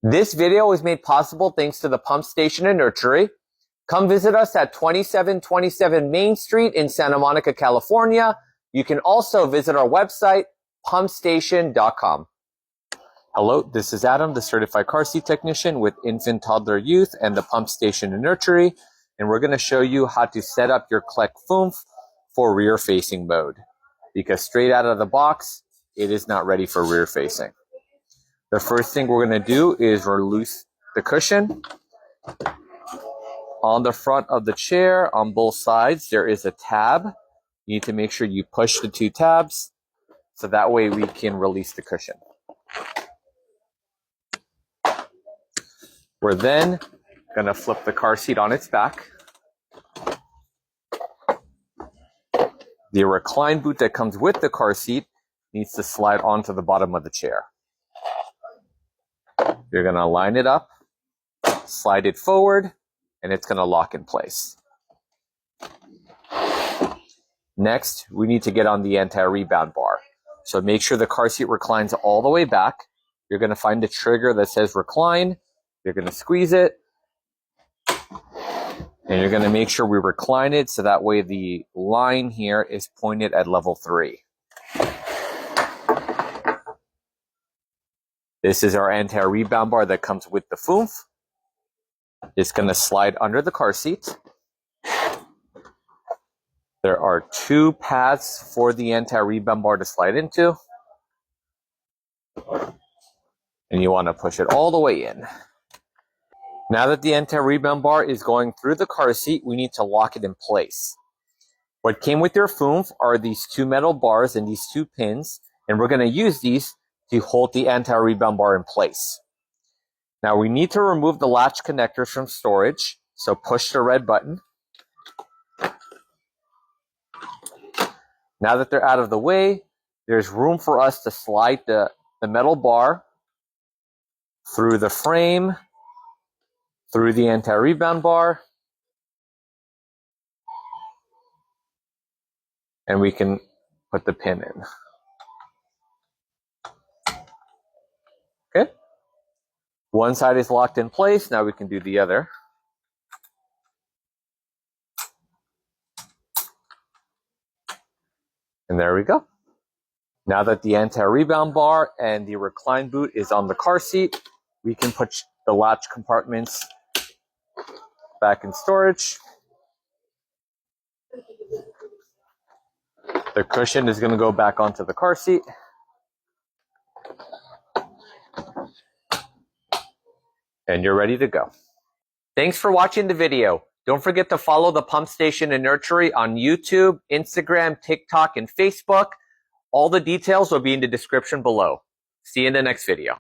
This video was made possible thanks to the Pump Station and Nursery. Come visit us at 2727 Main Street in Santa Monica, California. You can also visit our website, pumpstation.com. Hello, this is Adam, the certified car seat technician with infant, toddler, youth, and the Pump Station and Nursery. And we're going to show you how to set up your Clek Foonf for rear-facing mode. Because straight out of the box, it is not ready for rear-facing. The first thing we're going to do is release the cushion. On the front of the chair, on both sides, there is a tab. You need to make sure you push the two tabs, so that way we can release the cushion. We're then going to flip the car seat on its back. The recline boot that comes with the car seat needs to slide onto the bottom of the chair. You're going to line it up, slide it forward, and it's going to lock in place. Next, we need to get on the anti-rebound bar. So make sure the car seat reclines all the way back. You're going to find a trigger that says recline. You're going to squeeze it. And you're going to make sure we recline it so that way the line here is pointed at level 3. This is our anti-rebound bar that comes with the Foonf. It's going to slide under the car seat. There are 2 paths for the anti-rebound bar to slide into. And you want to push it all the way in. Now that the anti-rebound bar is going through the car seat, we need to lock it in place. What came with your Foonf are these 2 metal bars and these 2 pins, and we're going to use these to hold the anti-rebound bar in place. Now we need to remove the latch connectors from storage, so push the red button. Now that they're out of the way, there's room for us to slide the metal bar through the frame, through the anti-rebound bar, and we can put the pin in. Okay. One side is locked in place. Now we can do the other. And there we go. Now that the anti-rebound bar and the recline boot is on the car seat, we can put the latch compartments back in storage. The cushion is going to go back onto the car seat. And you're ready to go. Thanks for watching the video. Don't forget to follow the Pump Station and Nursery on YouTube, Instagram, TikTok, and Facebook. All the details will be in the description below. See you in the next video.